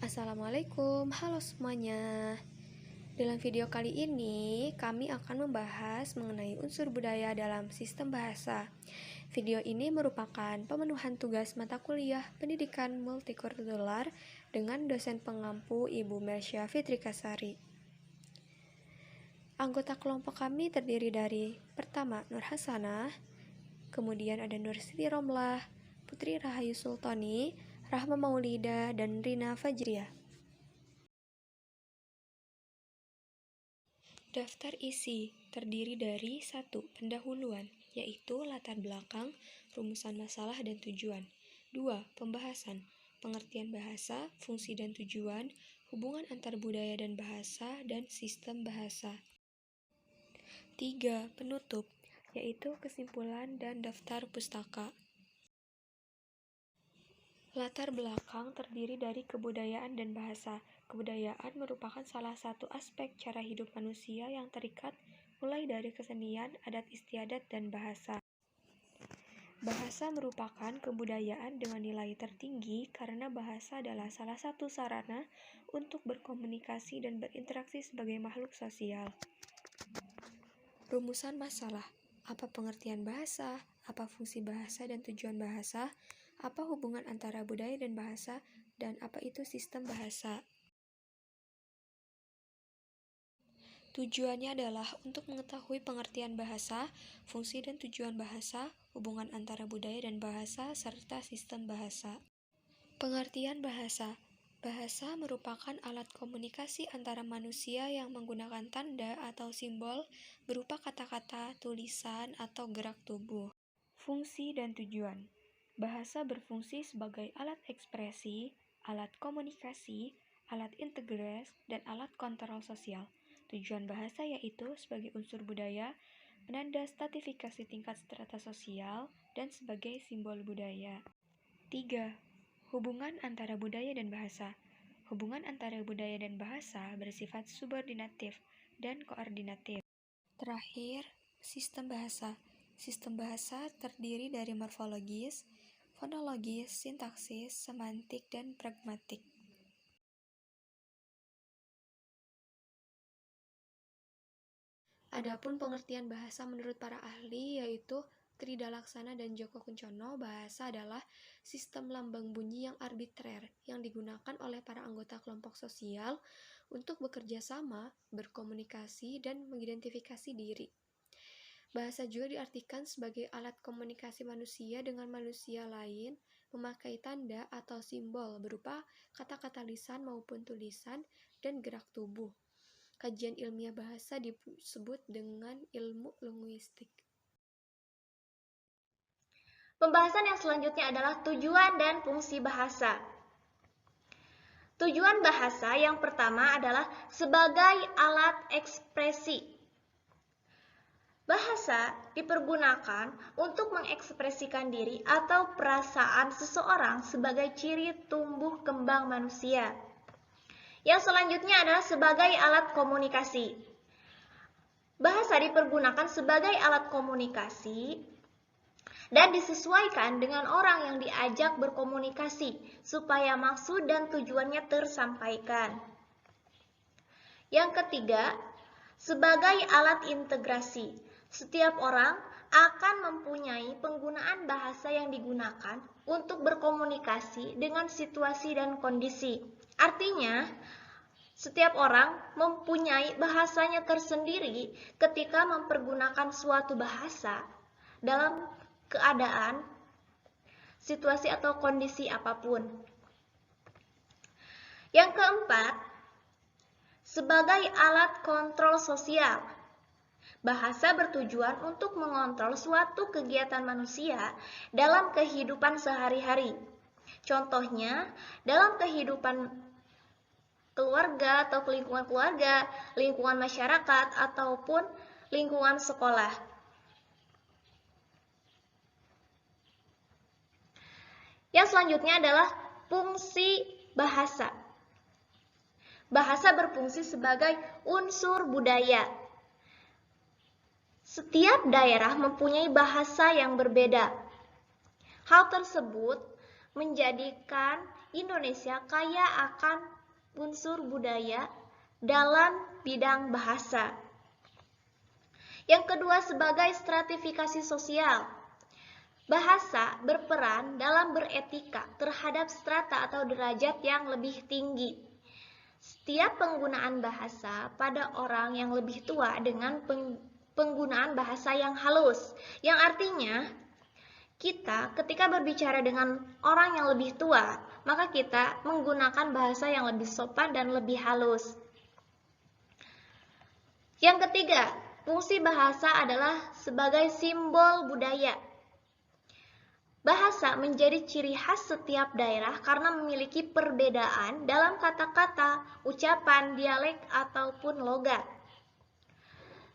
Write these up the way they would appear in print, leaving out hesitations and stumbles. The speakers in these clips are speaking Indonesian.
Assalamualaikum, halo semuanya. Dalam video kali ini, kami akan membahas mengenai unsur budaya dalam sistem bahasa. Video ini merupakan pemenuhan tugas mata kuliah pendidikan multikultural dengan dosen pengampu Ibu Mersya Fitrikasari. Anggota kelompok kami terdiri dari pertama Nur Hasanah, kemudian ada Nur Siti Romlah, Putri Rahayu Sultani, Rahma Maulida, dan Rina Fajriah. Daftar isi terdiri dari 1. Pendahuluan, yaitu latar belakang, rumusan masalah dan tujuan. 2. Pembahasan, pengertian bahasa, fungsi dan tujuan, hubungan antar budaya dan bahasa, dan sistem bahasa. 3. Penutup, yaitu kesimpulan dan daftar pustaka. Latar belakang terdiri dari kebudayaan dan bahasa. Kebudayaan merupakan salah satu aspek cara hidup manusia yang terikat mulai dari kesenian, adat istiadat, dan bahasa. Bahasa merupakan kebudayaan dengan nilai tertinggi karena bahasa adalah salah satu sarana untuk berkomunikasi dan berinteraksi sebagai makhluk sosial. Rumusan masalah. Apa pengertian bahasa? Apa fungsi bahasa dan tujuan bahasa? Apa hubungan antara budaya dan bahasa? Dan apa itu sistem bahasa? Tujuannya adalah untuk mengetahui pengertian bahasa, fungsi dan tujuan bahasa, hubungan antara budaya dan bahasa, serta sistem bahasa. Pengertian bahasa. Bahasa merupakan alat komunikasi antara manusia yang menggunakan tanda atau simbol berupa kata-kata, tulisan, atau gerak tubuh. Fungsi dan tujuan. Bahasa berfungsi sebagai alat ekspresi, alat komunikasi, alat integrasi, dan alat kontrol sosial. Tujuan bahasa yaitu sebagai unsur budaya, penanda stratifikasi tingkat strata sosial, dan sebagai simbol budaya. 3. Hubungan antara budaya dan bahasa. Hubungan antara budaya dan bahasa bersifat subordinatif dan koordinatif. Terakhir, sistem bahasa. Sistem bahasa terdiri dari morfologis, fonologis, sintaksis, semantik, dan pragmatik. Adapun pengertian bahasa menurut para ahli yaitu Trida Laksana dan Djoko Kuncono, bahasa adalah sistem lambang bunyi yang arbitrer yang digunakan oleh para anggota kelompok sosial untuk bekerja sama, berkomunikasi, dan mengidentifikasi diri. Bahasa juga diartikan sebagai alat komunikasi manusia dengan manusia lain, memakai tanda atau simbol berupa kata-kata lisan maupun tulisan, dan gerak tubuh. Kajian ilmiah bahasa disebut dengan ilmu linguistik. Pembahasan yang selanjutnya adalah tujuan dan fungsi bahasa. Tujuan bahasa yang pertama adalah sebagai alat ekspresi. Bahasa dipergunakan untuk mengekspresikan diri atau perasaan seseorang sebagai ciri tumbuh kembang manusia. Yang selanjutnya adalah sebagai alat komunikasi. Bahasa dipergunakan sebagai alat komunikasi dan disesuaikan dengan orang yang diajak berkomunikasi supaya maksud dan tujuannya tersampaikan. Yang ketiga, sebagai alat integrasi. Setiap orang akan mempunyai penggunaan bahasa yang digunakan untuk berkomunikasi dengan situasi dan kondisi. Artinya, setiap orang mempunyai bahasanya tersendiri ketika mempergunakan suatu bahasa dalam keadaan, situasi atau kondisi apapun. Yang keempat, sebagai alat kontrol sosial. Bahasa bertujuan untuk mengontrol suatu kegiatan manusia dalam kehidupan sehari-hari. Contohnya, dalam kehidupan keluarga atau lingkungan keluarga, lingkungan masyarakat, ataupun lingkungan sekolah. Yang selanjutnya adalah fungsi bahasa. Bahasa berfungsi sebagai unsur budaya. Setiap daerah mempunyai bahasa yang berbeda. Hal tersebut menjadikan Indonesia kaya akan unsur budaya dalam bidang bahasa. Yang kedua, sebagai stratifikasi sosial. Bahasa berperan dalam beretika terhadap strata atau derajat yang lebih tinggi. Setiap penggunaan bahasa pada orang yang lebih tua dengan penggunaan bahasa yang halus, yang artinya kita ketika berbicara dengan orang yang lebih tua, maka kita menggunakan bahasa yang lebih sopan dan lebih halus. Yang ketiga, fungsi bahasa adalah sebagai simbol budaya. Bahasa menjadi ciri khas setiap daerah karena memiliki perbedaan dalam kata-kata, ucapan, dialek, ataupun logat.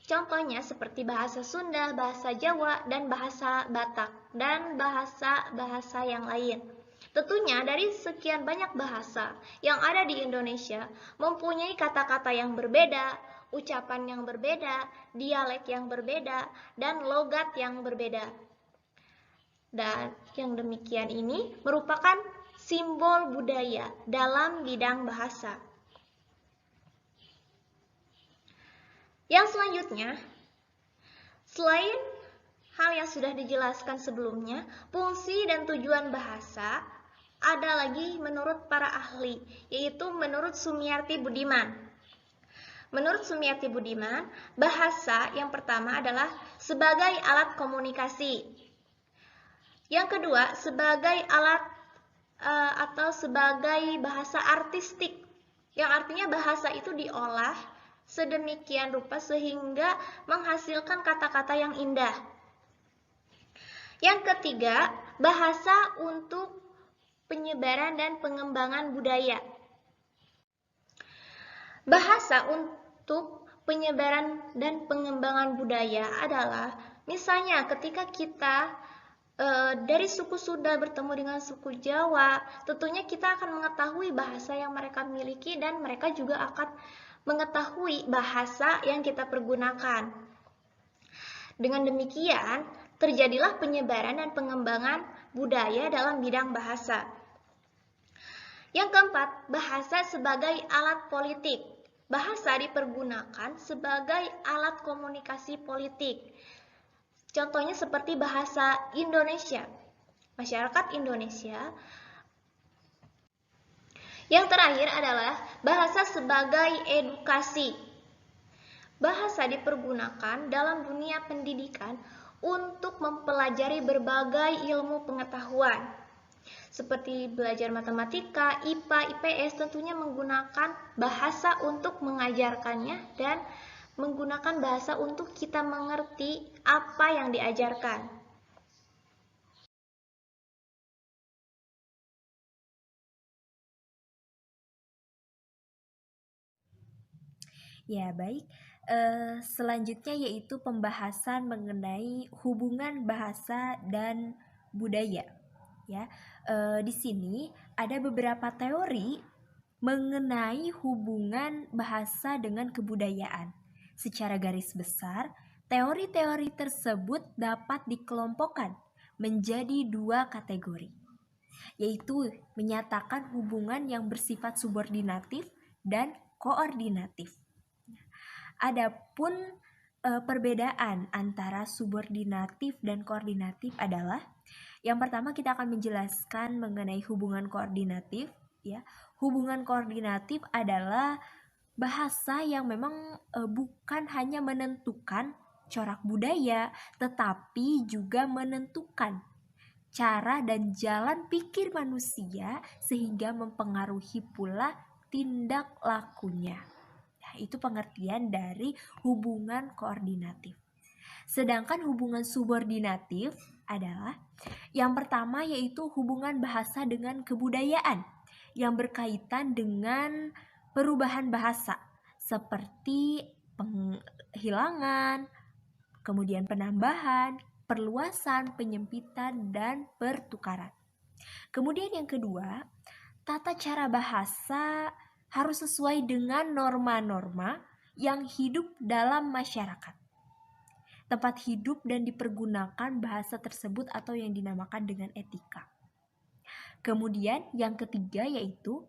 Contohnya seperti bahasa Sunda, bahasa Jawa, dan bahasa Batak, dan bahasa-bahasa yang lain. Tentunya dari sekian banyak bahasa yang ada di Indonesia mempunyai kata-kata yang berbeda, ucapan yang berbeda, dialek yang berbeda, dan logat yang berbeda. Dan yang demikian ini merupakan simbol budaya dalam bidang bahasa. Yang selanjutnya, selain hal yang sudah dijelaskan sebelumnya, fungsi dan tujuan bahasa ada lagi menurut para ahli, yaitu menurut Sumiarti Budiman. Menurut Sumiarti Budiman, bahasa yang pertama adalah sebagai alat komunikasi. Yang kedua, sebagai alat atau sebagai bahasa artistik, yang artinya bahasa itu diolah sedemikian rupa sehingga menghasilkan kata-kata yang indah. Yang ketiga, bahasa untuk penyebaran dan pengembangan budaya. Bahasa untuk penyebaran dan pengembangan budaya adalah misalnya ketika kita dari suku Sunda bertemu dengan suku Jawa, tentunya kita akan mengetahui bahasa yang mereka miliki dan mereka juga akan mengetahui bahasa yang kita pergunakan. Dengan demikian, terjadilah penyebaran dan pengembangan budaya dalam bidang bahasa. Yang keempat, bahasa sebagai alat politik. Bahasa dipergunakan sebagai alat komunikasi politik. Contohnya seperti bahasa Indonesia. Masyarakat Indonesia. Yang terakhir adalah bahasa sebagai edukasi. Bahasa dipergunakan dalam dunia pendidikan untuk mempelajari berbagai ilmu pengetahuan. Seperti belajar matematika, IPA, IPS tentunya menggunakan bahasa untuk mengajarkannya dan menggunakan bahasa untuk kita mengerti apa yang diajarkan. Ya, baik. Selanjutnya yaitu pembahasan mengenai hubungan bahasa dan budaya. Ya, di sini ada beberapa teori mengenai hubungan bahasa dengan kebudayaan. Secara garis besar, teori-teori tersebut dapat dikelompokkan menjadi dua kategori, yaitu menyatakan hubungan yang bersifat subordinatif dan koordinatif. Adapun perbedaan antara subordinatif dan koordinatif adalah yang pertama kita akan menjelaskan mengenai hubungan koordinatif, ya. Hubungan koordinatif adalah bahasa yang memang bukan hanya menentukan corak budaya, tetapi juga menentukan cara dan jalan pikir manusia sehingga mempengaruhi pula tindak lakunya. Nah, itu pengertian dari hubungan koordinatif. Sedangkan hubungan subordinatif adalah yang pertama yaitu hubungan bahasa dengan kebudayaan yang berkaitan dengan perubahan bahasa seperti penghilangan, kemudian penambahan, perluasan, penyempitan, dan pertukaran. Kemudian yang kedua, tata cara bahasa harus sesuai dengan norma-norma yang hidup dalam masyarakat, tempat hidup dan dipergunakan bahasa tersebut atau yang dinamakan dengan etika. Kemudian yang ketiga yaitu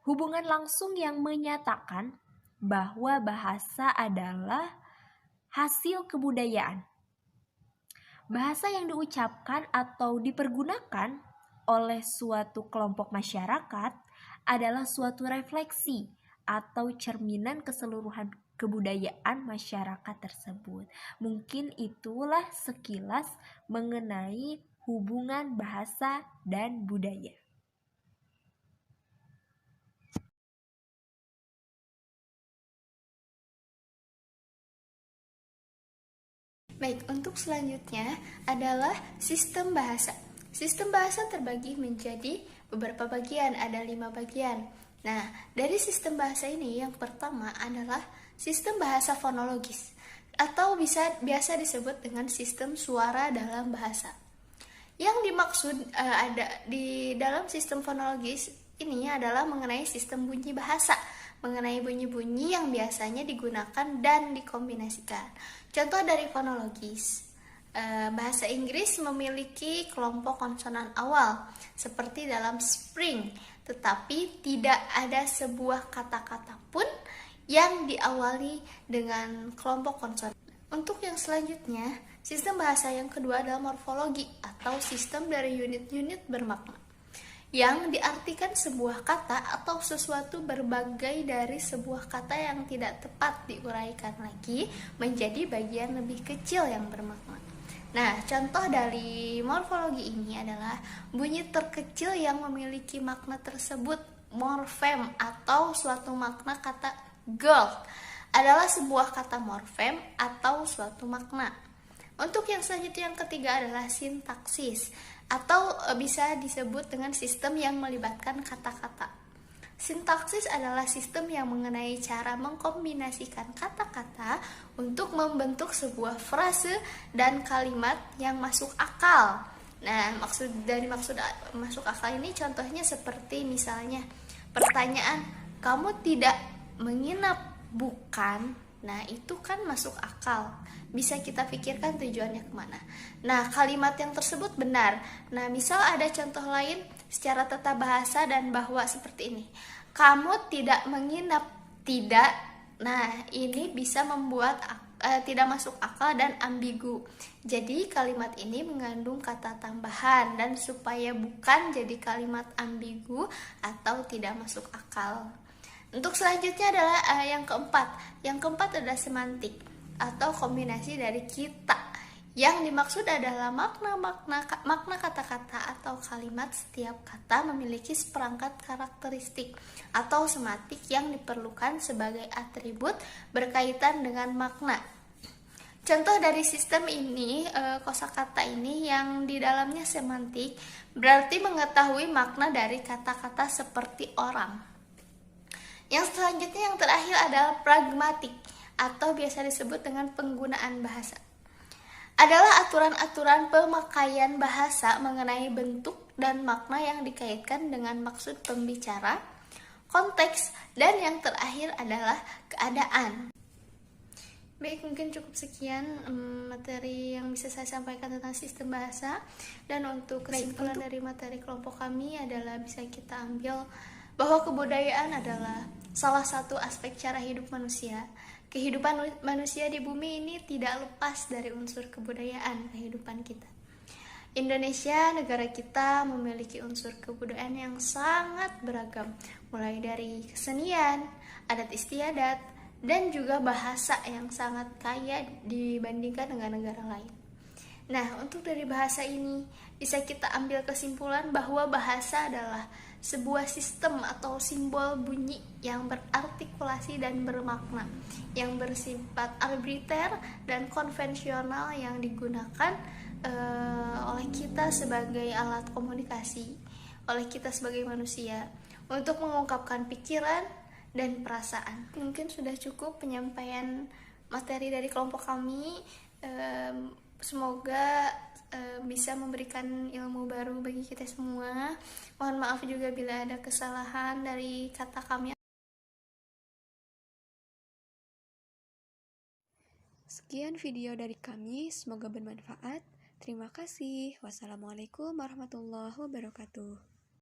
hubungan langsung yang menyatakan bahwa bahasa adalah hasil kebudayaan. Bahasa yang diucapkan atau dipergunakan oleh suatu kelompok masyarakat adalah suatu refleksi atau cerminan keseluruhan kebudayaan masyarakat tersebut. Mungkin itulah sekilas mengenai hubungan bahasa dan budaya. Baik, untuk selanjutnya adalah sistem bahasa. Sistem bahasa terbagi menjadi beberapa bagian, ada 5 bagian. Nah, dari sistem bahasa ini yang pertama adalah sistem bahasa fonologis atau biasa disebut dengan sistem suara dalam bahasa. Yang dimaksud ada di dalam sistem fonologis ini adalah mengenai sistem bunyi bahasa, mengenai bunyi-bunyi yang biasanya digunakan dan dikombinasikan. Contoh dari fonologis, bahasa Inggris memiliki kelompok konsonan awal seperti dalam spring, tetapi tidak ada sebuah kata-kata pun yang diawali dengan kelompok konsonan. Untuk yang selanjutnya, sistem bahasa yang kedua adalah morfologi atau sistem dari unit-unit bermakna, yang diartikan sebuah kata atau sesuatu berbagai dari sebuah kata yang tidak tepat diuraikan lagi menjadi bagian lebih kecil yang bermakna. Nah, contoh dari morfologi ini adalah bunyi terkecil yang memiliki makna tersebut. Morfem atau suatu makna kata girl adalah sebuah kata morfem atau suatu makna. Untuk yang selanjutnya yang ketiga adalah sintaksis atau bisa disebut dengan sistem yang melibatkan kata-kata. Sintaksis adalah sistem yang mengenai cara mengkombinasikan kata-kata untuk membentuk sebuah frase dan kalimat yang masuk akal. Nah, maksud masuk akal ini contohnya seperti misalnya pertanyaan, "Kamu tidak menginap bukan?" Nah, itu kan masuk akal. Bisa kita pikirkan tujuannya kemana. Nah, kalimat yang tersebut benar. Nah, misal ada contoh lain secara tata bahasa dan bahwa seperti ini. Kamu tidak menginap, tidak. Nah, ini bisa membuat tidak masuk akal dan ambigu. Jadi, kalimat ini mengandung kata tambahan dan supaya bukan jadi kalimat ambigu atau tidak masuk akal. Untuk selanjutnya adalah yang keempat. Yang keempat adalah semantik atau kombinasi dari kita. Yang dimaksud adalah makna kata-kata atau kalimat. Setiap kata memiliki seperangkat karakteristik atau semantik yang diperlukan sebagai atribut berkaitan dengan makna. Contoh dari sistem ini, kosakata ini yang di dalamnya semantik berarti mengetahui makna dari kata-kata seperti orang. Yang selanjutnya yang terakhir adalah pragmatik atau biasa disebut dengan penggunaan bahasa. Adalah aturan-aturan pemakaian bahasa mengenai bentuk dan makna yang dikaitkan dengan maksud pembicara, konteks, dan yang terakhir adalah keadaan. Baik, mungkin cukup sekian materi yang bisa saya sampaikan tentang sistem bahasa. Dan untuk kesimpulan dari materi kelompok kami adalah bisa kita ambil bahwa kebudayaan adalah salah satu aspek cara hidup manusia. Kehidupan manusia di bumi ini tidak lepas dari unsur kebudayaan kehidupan kita. Indonesia, negara kita, memiliki unsur kebudayaan yang sangat beragam, mulai dari kesenian, adat istiadat, dan juga bahasa yang sangat kaya dibandingkan dengan negara lain. Nah, untuk dari bahasa ini bisa kita ambil kesimpulan bahwa bahasa adalah sebuah sistem atau simbol bunyi yang berartikulasi dan bermakna, yang bersifat arbitrter dan konvensional yang digunakan oleh kita sebagai alat komunikasi, oleh kita sebagai manusia untuk mengungkapkan pikiran dan perasaan. Mungkin sudah cukup penyampaian materi dari kelompok kami. Semoga bisa memberikan ilmu baru bagi kita semua. Mohon maaf juga bila ada kesalahan dari kata kami. Sekian video dari kami, semoga bermanfaat. Terima kasih. Wassalamualaikum warahmatullahi wabarakatuh.